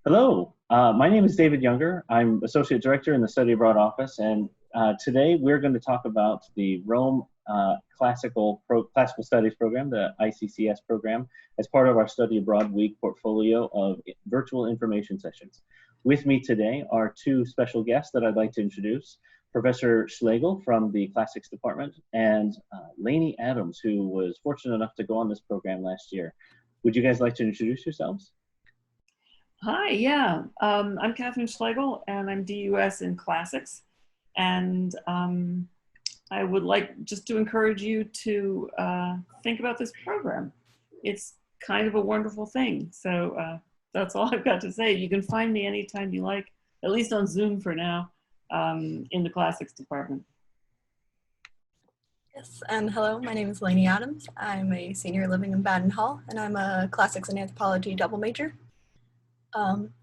Hello, my name is David Younger. I'm Associate Director in the Study Abroad Office, and today we're going to talk about the Rome Classical Studies program, the ICCS program, as part of our Study Abroad Week portfolio of virtual information sessions. With me today are two special guests that I'd like to introduce, Professor Schlegel from the Classics Department, and Lainey Adams, who was fortunate enough to go on this program last year. Would you guys like to introduce yourselves? Hi, yeah. I'm Catherine Schlegel, and I'm DUS in Classics. And I would like just to encourage you to think about this program. It's kind of a wonderful thing. So that's all I've got to say. You can find me anytime you like, at least on Zoom for now, in the Classics department. Yes, and hello, my name is Lainey Adams. I'm a senior living in Baden Hall, and I'm a Classics and Anthropology double major.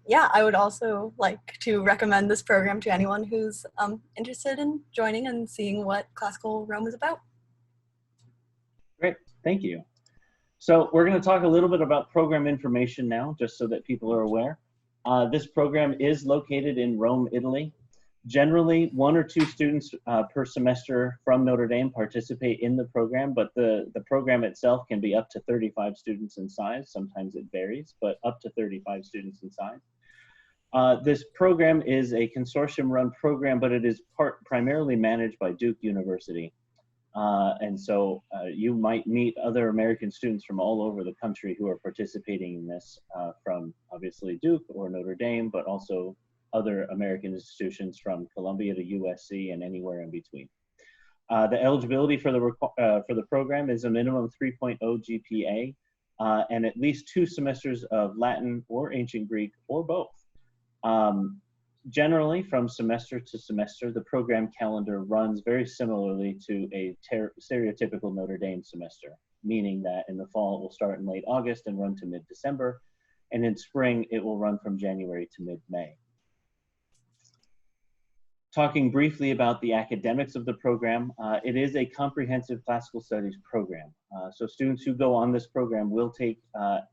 Yeah, I would also like to recommend this program to anyone who's interested in joining and seeing what classical Rome is about. Great, thank you. So we're going to talk a little bit about program information now, just so that people are aware. This program is located in Rome, Italy. Generally, 1 or 2 students per semester from Notre Dame participate in the program, but the program itself can be up to 35 students in size. Sometimes it varies, but up to 35 students in size. This program is a consortium-run program, but it is primarily managed by Duke University. And so you might meet other American students from all over the country who are participating in this, from obviously Duke or Notre Dame, but also other American institutions from Columbia to USC and anywhere in between. The eligibility for the program is a minimum 3.0 GPA and at least 2 semesters of Latin or Ancient Greek or both. Generally, from semester to semester, the program calendar runs very similarly to a stereotypical Notre Dame semester, meaning that in the fall it will start in late August and run to mid-December, and in spring it will run from January to mid-May. Talking briefly about the academics of the program, it is a comprehensive classical studies program. So students who go on this program will take,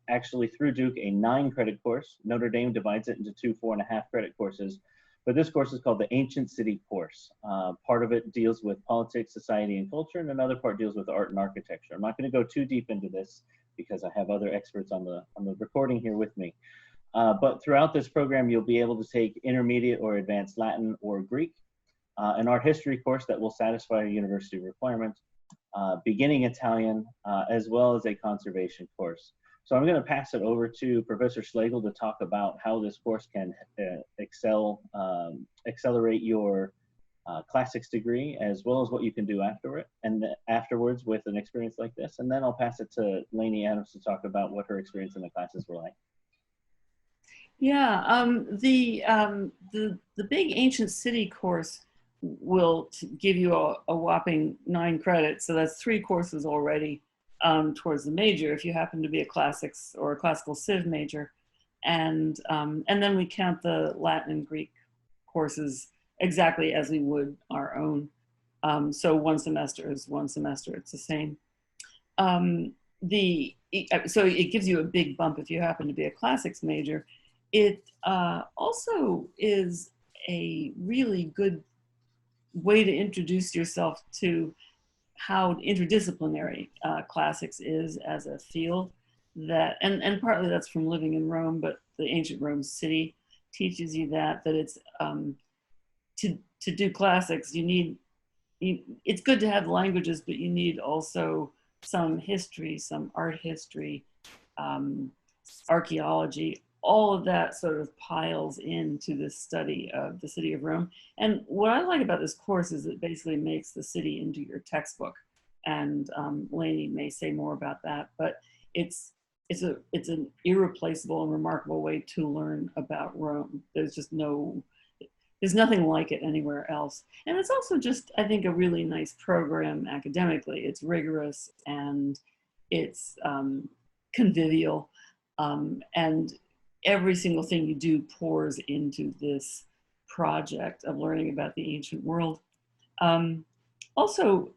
actually through Duke, a 9-credit course. Notre Dame divides it into 2 4.5-credit courses, but this course is called the Ancient City course. Part of it deals with politics, society, and culture, and another part deals with art and architecture. I'm not going to go too deep into this because I have other experts on the recording here with me. But throughout this program, you'll be able to take intermediate or advanced Latin or Greek, an art history course that will satisfy a university requirement, beginning Italian, as well as a conservation course. So I'm going to pass it over to Professor Schlegel to talk about how this course can accelerate your classics degree, as well as what you can do afterwards with an experience like this. And then I'll pass it to Lainey Adams to talk about what her experience in the classes were like. Yeah, the big Ancient City course will give you a whopping 9 credits. So that's 3 courses already towards the major if you happen to be a classics or a classical civ major. And then we count the Latin and Greek courses exactly as we would our own. So 1 semester is 1 semester, it's the same. So it gives you a big bump if you happen to be a classics major. It also is a really good way to introduce yourself to how interdisciplinary classics is as a field. And partly that's from living in Rome, but the ancient Rome city teaches you that it's to do classics, it's good to have languages, but you need also some history, some art history, archaeology. All of that sort of piles into this study of the city of Rome. And what I like about this course is it basically makes the city into your textbook. And Lainey may say more about that, but it's an irreplaceable and remarkable way to learn about Rome. There's nothing like it anywhere else. And it's also just, I think, a really nice program academically. It's rigorous and it's convivial, and every single thing you do pours into this project of learning about the ancient world. Also,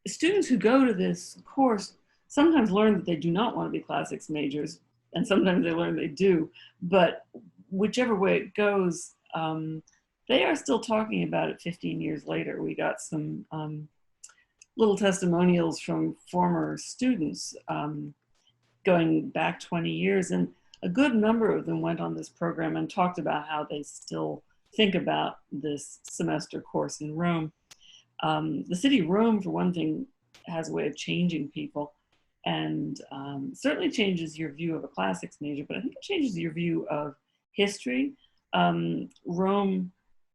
students who go to this course sometimes learn that they do not want to be classics majors, and sometimes they learn they do. But whichever way it goes, they are still talking about it 15 years later. We got some little testimonials from former students going back 20 years, and a good number of them went on this program and talked about how they still think about this semester course in Rome. The city of Rome, for one thing, has a way of changing people, and certainly changes your view of a classics major, but I think it changes your view of history. Rome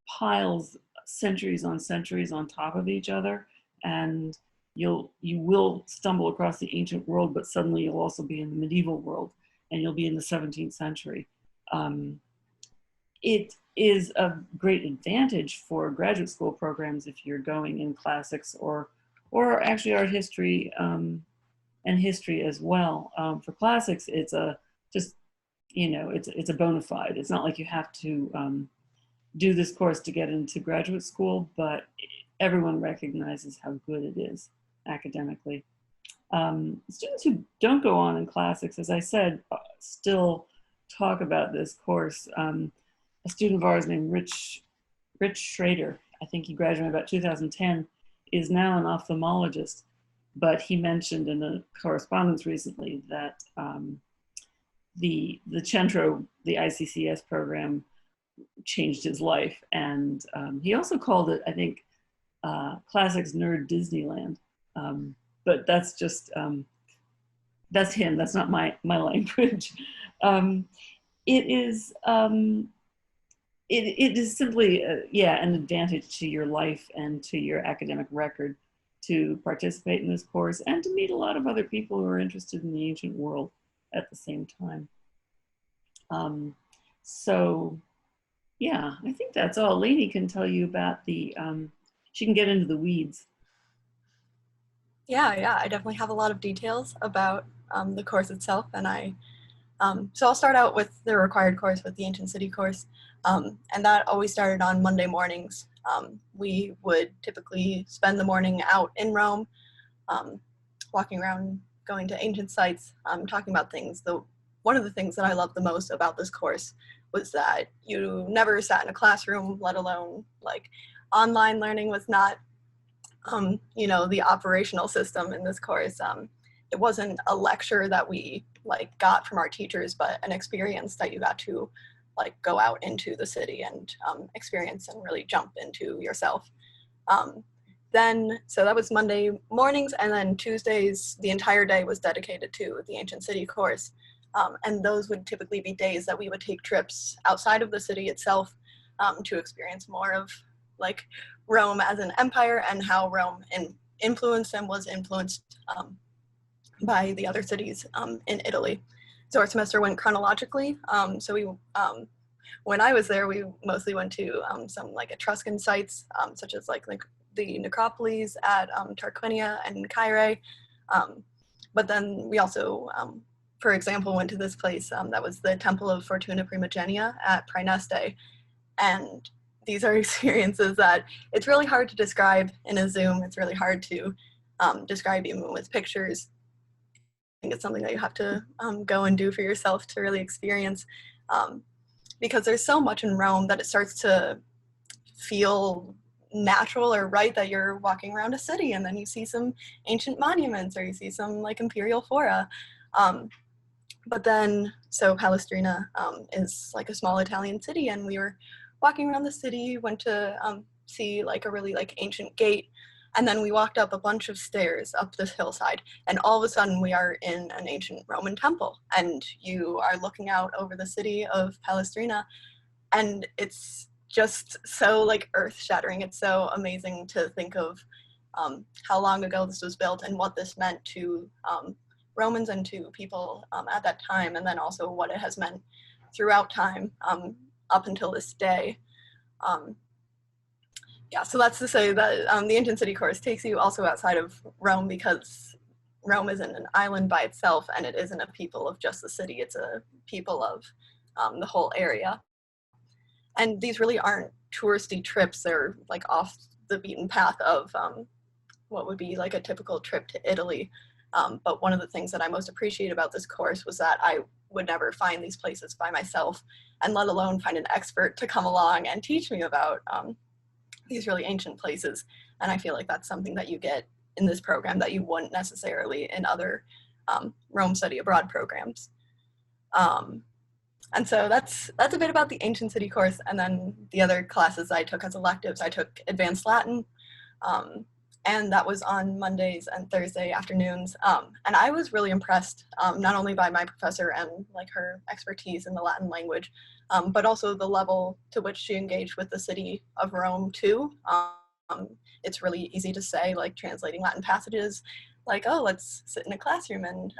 piles centuries on top of each other, and you will stumble across the ancient world, but suddenly you'll also be in the medieval world, and you'll be in the 17th century. It is a great advantage for graduate school programs if you're going in classics or actually art history and history as well. For classics, it's it's a bona fide. It's not like you have to do this course to get into graduate school, but everyone recognizes how good it is academically. Students who don't go on in classics, as I said, still talk about this course. A student of ours named Rich Schrader, I think he graduated about 2010, is now an ophthalmologist, but he mentioned in a correspondence recently that the Centro, the ICCS program, changed his life. And he also called it, I think, Classics Nerd Disneyland. But that's just, that's him, that's not my language. It is simply, an advantage to your life and to your academic record to participate in this course and to meet a lot of other people who are interested in the ancient world at the same time. So yeah, I think that's all. Lainey can tell you about the, she can get into the weeds. Yeah, I definitely have a lot of details about the course itself, and so I'll start out with the required course, with the Ancient City course, and that always started on Monday mornings. We would typically spend the morning out in Rome, walking around, going to ancient sites, talking about things. One of the things that I loved the most about this course was that you never sat in a classroom, let alone like online learning was not, the operational system in this course. It wasn't a lecture that we got from our teachers, but an experience that you got to go out into the city and experience and really jump into yourself. So that was Monday mornings, and then Tuesdays, the entire day was dedicated to the Ancient City course. And those would typically be days that we would take trips outside of the city itself to experience more of Rome as an empire and how Rome influenced and was influenced by the other cities in Italy. So our semester went chronologically. When I was there, we mostly went to some Etruscan sites, such as the necropolis at Tarquinia and Caire. But then we also, for example, went to this place that was the Temple of Fortuna Primigenia at Praeneste. And these are experiences that it's really hard to describe in a Zoom. It's really hard to describe even with pictures. I think it's something that you have to go and do for yourself to really experience, because there's so much in Rome that it starts to feel natural or right that you're walking around a city and then you see some ancient monuments or you see some imperial fora. But then, so Palestrina is a small Italian city, and we were walking around the city, went to see a really ancient gate, and then we walked up a bunch of stairs up this hillside, and all of a sudden we are in an ancient Roman temple, and you are looking out over the city of Palestrina, and it's just so earth-shattering. It's so amazing to think of how long ago this was built and what this meant to Romans and to people at that time, and then also what it has meant throughout time up until this day. So that's to say that the Ancient City course takes you also outside of Rome, because Rome isn't an island by itself, and it isn't a people of just the city. It's a people of the whole area. And these really aren't touristy trips. They're off the beaten path of what would be a typical trip to Italy. But one of the things that I most appreciate about this course was that I would never find these places by myself, and let alone find an expert to come along and teach me about these really ancient places. And I feel like that's something that you get in this program that you wouldn't necessarily in other Rome Study Abroad programs. And so that's a bit about the Ancient City course. And then the other classes I took as electives, I took Advanced Latin, and that was on Mondays and Thursday afternoons. And I was really impressed, not only by my professor and like her expertise in the Latin language, but also the level to which she engaged with the city of Rome too. It's really easy to say, like translating Latin passages, like, oh, let's sit in a classroom and,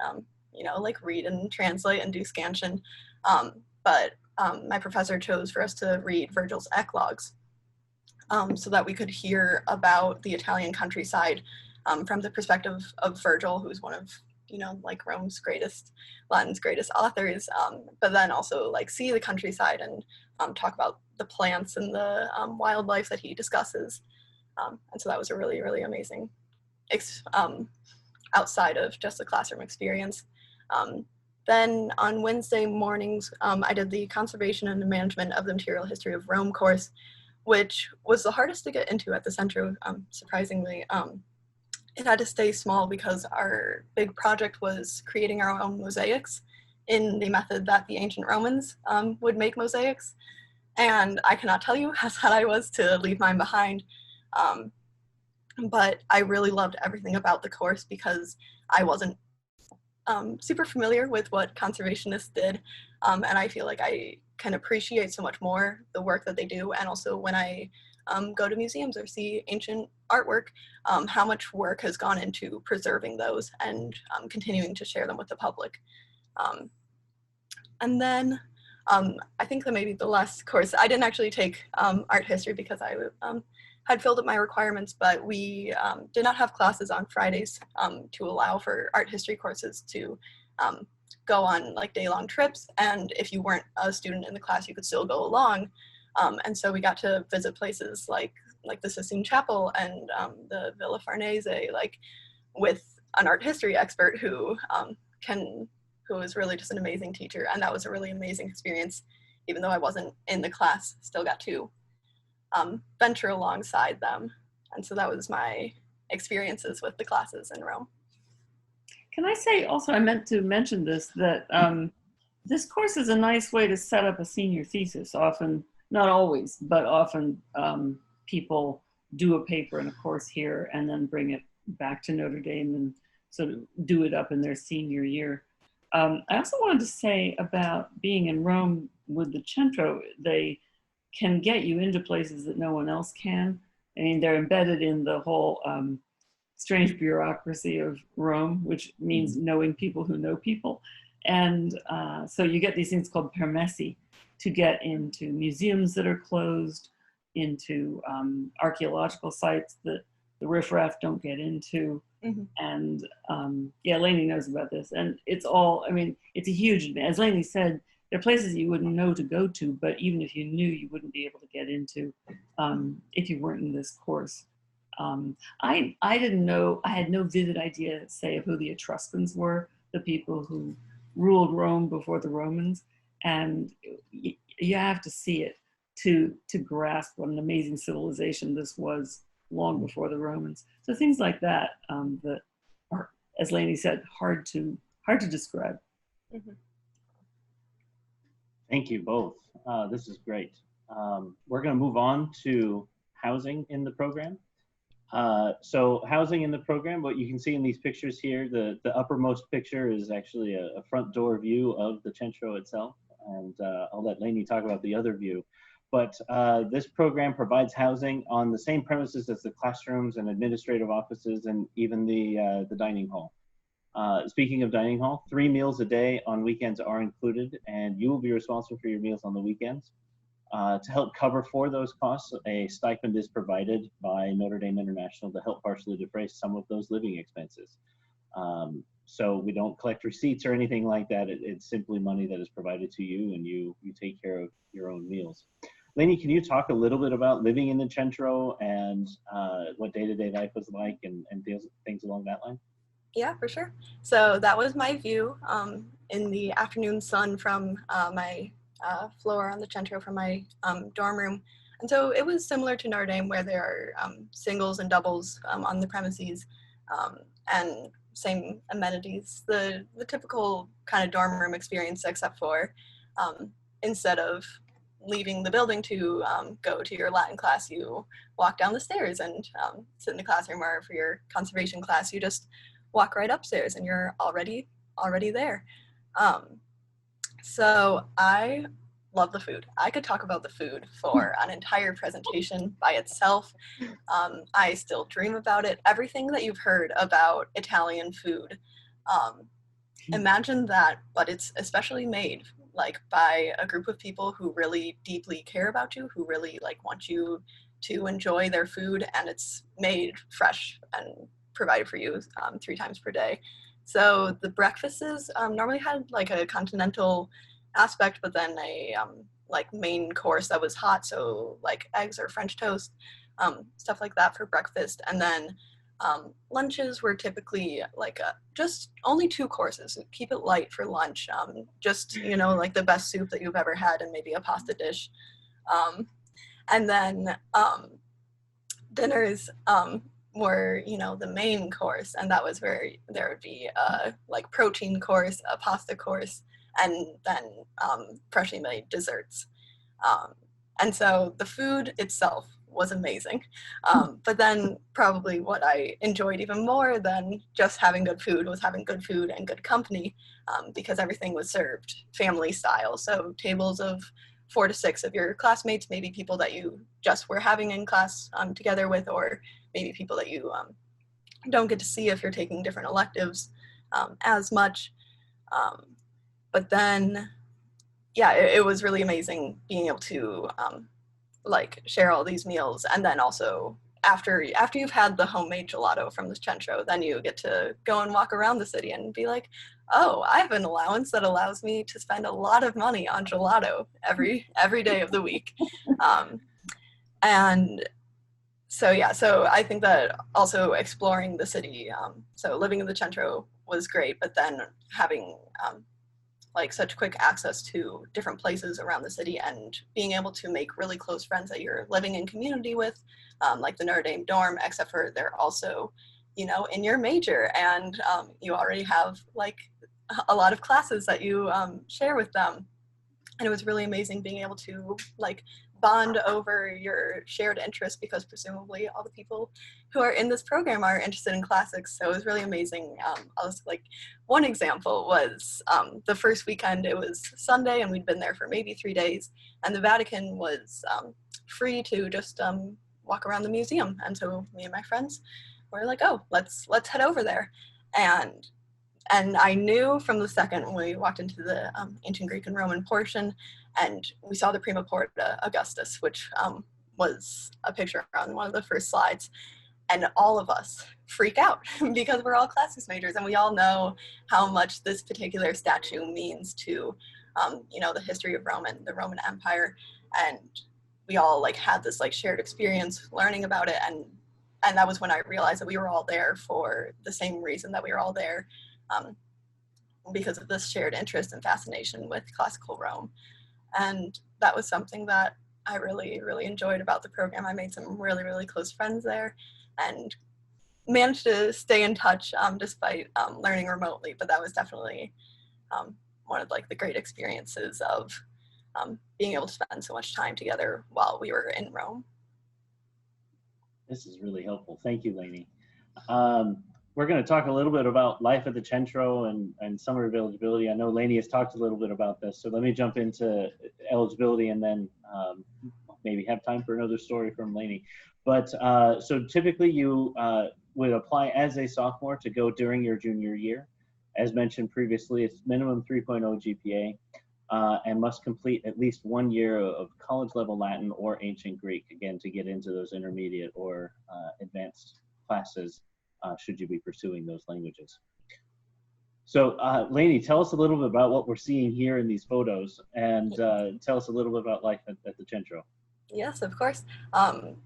you know, like read and translate and do scansion. But my professor chose for us to read Virgil's Eclogues, so that we could hear about the Italian countryside from the perspective of Virgil, who's one of, you know, like Rome's greatest, Latin's greatest authors, but then also like see the countryside and talk about the plants and the wildlife that he discusses. And so that was a really, really amazing outside of just the classroom experience. Then on Wednesday mornings, I did the Conservation and Management of the Material History of Rome course, which was the hardest to get into at the Centro, surprisingly. It had to stay small because our big project was creating our own mosaics in the method that the ancient Romans would make mosaics. And I cannot tell you how sad I was to leave mine behind. But I really loved everything about the course because I wasn't super familiar with what conservationists did. And I feel like I can appreciate so much more the work that they do. And also when I go to museums or see ancient artwork, how much work has gone into preserving those and continuing to share them with the public. And then I think that maybe the last course, I didn't actually take art history because I had filled up my requirements, but we did not have classes on Fridays to allow for art history courses to go on like day-long trips. And if you weren't a student in the class, you could still go along. And so we got to visit places like the Sistine Chapel and the Villa Farnese, like with an art history expert who is really just an amazing teacher. And that was a really amazing experience, even though I wasn't in the class, still got to venture alongside them. And so that was my experiences with the classes in Rome. Can I say also, I meant to mention this, that this course is a nice way to set up a senior thesis. Often, not always, but often people do a paper and a course here and then bring it back to Notre Dame and sort of do it up in their senior year. I also wanted to say about being in Rome with the Centro, they can get you into places that no one else can. I mean, they're embedded in the whole strange bureaucracy of Rome, which means knowing people who know people. And so you get these things called permessi to get into museums that are closed, into archaeological sites that the riffraff don't get into. And yeah, Lainey knows about this. And it's all, I mean, it's a huge, as Lainey said, there are places you wouldn't know to go to, but even if you knew, you wouldn't be able to get into if you weren't in this course. I didn't know, I had no vivid idea, say, of who the Etruscans were, the people who ruled Rome before the Romans. And you have to see it to grasp what an amazing civilization this was long before the Romans. So things like that, that are, as Lainey said, hard to describe. Thank you both. This is great. We're going to move on to housing in the program. So housing in the program, what you can see in these pictures here, the uppermost picture is actually a front door view of the Centro itself. And I'll let Lainey talk about the other view. But this program provides housing on the same premises as the classrooms and administrative offices and even the dining hall. Speaking of dining hall, 3 meals a day on weekends are included, and you will be responsible for your meals on the weekends. To help cover for those costs, a stipend is provided by Notre Dame International to help partially defray some of those living expenses. So we don't collect receipts or anything like that. It's simply money that is provided to you, and you take care of your own meals. Lainey, can you talk a little bit about living in the Centro and what day-to-day life was like and things along that line? Yeah, for sure. So that was my view in the afternoon sun from my floor on the Centro from my dorm room. And so it was similar to Notre Dame, where there are singles and doubles on the premises, and same amenities, the typical kind of dorm room experience, except for instead of leaving the building to go to your Latin class, you walk down the stairs and sit in the classroom, or for your conservation class, you just walk right upstairs and you're already there. So I love the food. I could talk about the food for an entire presentation by itself. I still dream about it. Everything that you've heard about Italian food, imagine that, but it's especially made like by a group of people who really deeply care about you, who really like want you to enjoy their food, and it's made fresh and provided for you 3 times per day. So the breakfasts normally had like a continental aspect, but then a like main course that was hot, so like eggs or French toast, stuff like that for breakfast. And then lunches were typically like just only 2 courses. Keep it light for lunch. Just, you know, like the best soup that you've ever had and maybe a pasta dish. And then dinners were, you know, the main course, and that was where there would be a like protein course, a pasta course, and then freshly made desserts. And so the food itself was amazing. But then probably what I enjoyed even more than just having good food was having good food and good company, because everything was served family style. So tables of 4 to 6 of your classmates, maybe people that you just were having in class together with, or maybe people that you don't get to see if you're taking different electives as much. But then, yeah, it was really amazing being able to like share all these meals. And then also after you've had the homemade gelato from the Centro, then you get to go and walk around the city and be like, oh, I have an allowance that allows me to spend a lot of money on gelato every day of the week. And so, yeah, so I think that also exploring the city, so living in the Centro was great, but then having like such quick access to different places around the city and being able to make really close friends that you're living in community with, like the Notre Dame dorm, except for they're also, you know, in your major, and you already have like a lot of classes that you share with them. And it was really amazing being able to like bond over your shared interest, because presumably all the people who are in this program are interested in classics. So it was really amazing. I was like, one example was the first weekend, it was Sunday and we'd been there for maybe 3 days, and the Vatican was free to just walk around the museum. And so me and my friends were like, oh, let's head over there. And I knew from the second we walked into the ancient Greek and Roman portion, and we saw the Prima Porta Augustus, which was a picture on one of the first slides. And all of us freak out because we're all classics majors, and we all know how much this particular statue means to, you know, the history of Rome and the Roman Empire. And we all like had this like shared experience learning about it. And that was when I realized that we were all there for the same reason that we were all there, because of this shared interest and fascination with classical Rome. And that was something that I really, really enjoyed about the program. I made some really, really close friends there and managed to stay in touch despite learning remotely. But that was definitely one of like the great experiences of being able to spend so much time together while we were in Rome. This is really helpful. Thank you, Lainey. We're going to talk a little bit about life at the Centro and summer eligibility. I know Lainey has talked a little bit about this, so let me jump into eligibility and then maybe have time for another story from Lainey. But so typically you would apply as a sophomore to go during your junior year. As mentioned previously, it's minimum 3.0 GPA and must complete at least 1 year of college level Latin or ancient Greek, again, to get into those intermediate or advanced classes. Should you be pursuing those languages. So Lainey, tell us a little bit about what we're seeing here in these photos, and tell us a little bit about life at the Centro. Yes, of course.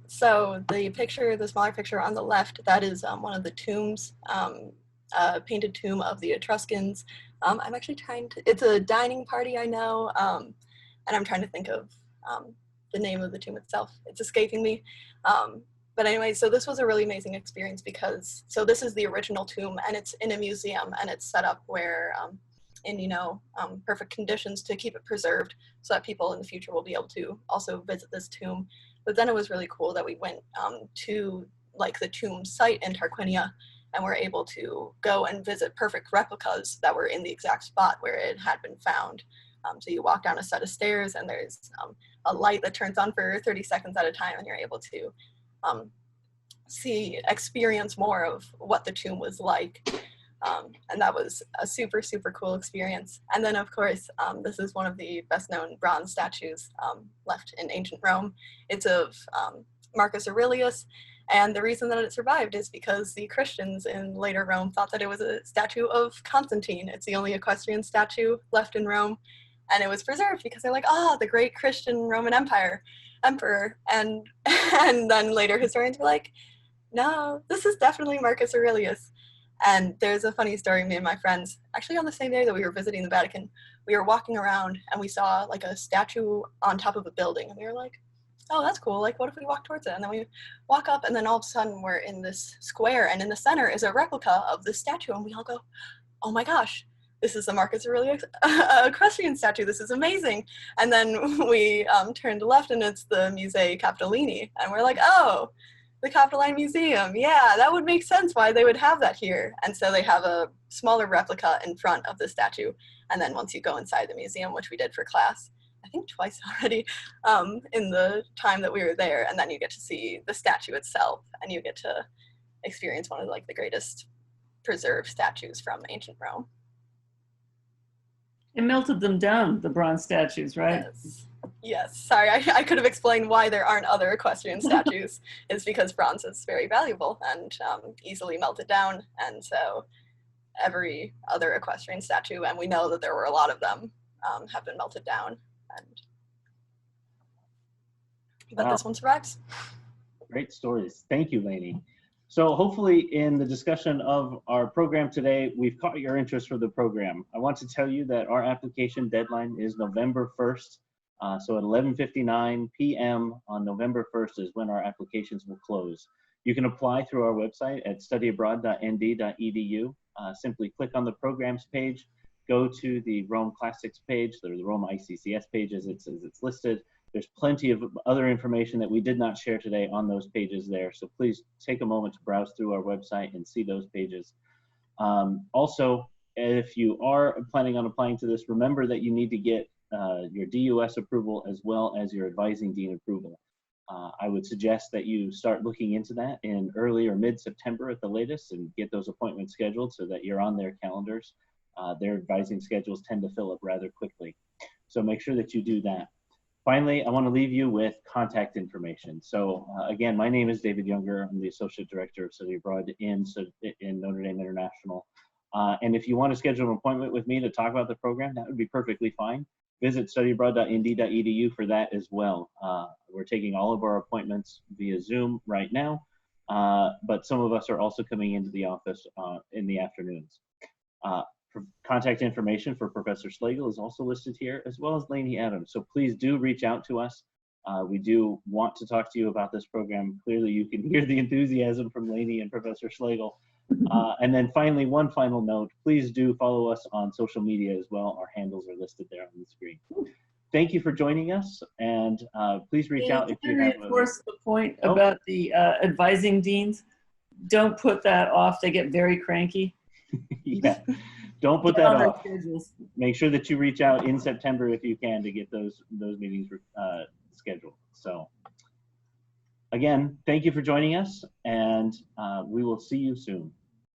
So the picture, the smaller picture on the left, that is one of the tombs painted tomb of the Etruscans. I'm actually trying to, it's a dining party, I know, and I'm trying to think of the name of the tomb itself. It's escaping me. But anyway, so this was a really amazing experience because, so this is the original tomb and it's in a museum and it's set up where, in, you know, perfect conditions to keep it preserved so that people in the future will be able to also visit this tomb. But then it was really cool that we went to like the tomb site in Tarquinia and were able to go and visit perfect replicas that were in the exact spot where it had been found. So you walk down a set of stairs and there's a light that turns on for 30 seconds at a time and you're able to experience more of what the tomb was like. And that was a super, super cool experience. And then of course, this is one of the best known bronze statues left in ancient Rome. It's of Marcus Aurelius. And the reason that it survived is because the Christians in later Rome thought that it was a statue of Constantine. It's the only equestrian statue left in Rome. And it was preserved because they're like, oh, the great Christian Roman emperor. And then later historians were like, no, this is definitely Marcus Aurelius. And there's a funny story, me and my friends, actually on the same day that we were visiting the Vatican, we were walking around and we saw like a statue on top of a building. And we were like, oh, that's cool. Like, what if we walk towards it? And then we walk up and then all of a sudden we're in this square and in the center is a replica of the statue. And we all go, oh my gosh, this is the Marcus Aurelius equestrian statue. This is amazing. And then we turned left and it's the Musei Capitolini. And we're like, oh, the Capitoline Museum. Yeah, that would make sense why they would have that here. And so they have a smaller replica in front of the statue. And then once you go inside the museum, which we did for class, I think twice already in the time that we were there, and then you get to see the statue itself and you get to experience one of like the greatest preserved statues from ancient Rome. It melted them down, the bronze statues, right? Yes. Yes. Sorry, I could have explained why there aren't other equestrian statues. It's because bronze is very valuable and easily melted down. And so every other equestrian statue, and we know that there were a lot of them, have been melted down. But wow. This one survives. Great stories. Thank you, Lainey. So hopefully in the discussion of our program today, we've caught your interest for the program. I want to tell you that our application deadline is November 1st. So at 11:59 p.m. on November 1st is when our applications will close. You can apply through our website at studyabroad.nd.edu. Simply click on the programs page, go to the Rome Classics page, or the Rome ICCS page as it's listed. There's plenty of other information that we did not share today on those pages there. So please take a moment to browse through our website and see those pages. Also, if you are planning on applying to this, remember that you need to get your DUS approval as well as your advising dean approval. I would suggest that you start looking into that in early or mid-September at the latest and get those appointments scheduled so that you're on their calendars. Their advising schedules tend to fill up rather quickly. So make sure that you do that. Finally, I want to leave you with contact information. So again, my name is David Younger. I'm the Associate Director of Study Abroad in Notre Dame International. And if you want to schedule an appointment with me to talk about the program, that would be perfectly fine. Visit studyabroad.nd.edu for that as well. We're taking all of our appointments via Zoom right now, but some of us are also coming into the office in the afternoons. Contact information for Professor Slagle is also listed here, as well as Lainey Adams. So please do reach out to us. We do want to talk to you about this program. Clearly, you can hear the enthusiasm from Lainey and Professor Slagle. And then finally, one final note, please do follow us on social media as well. Our handles are listed there on the screen. Thank you for joining us, and please reach out if you have a... reinforce the point about the advising deans. Don't put that off. They get very cranky. Yeah. Don't put that off. Make sure that you reach out in September if you can to get those meetings scheduled. So again, thank you for joining us, and we will see you soon.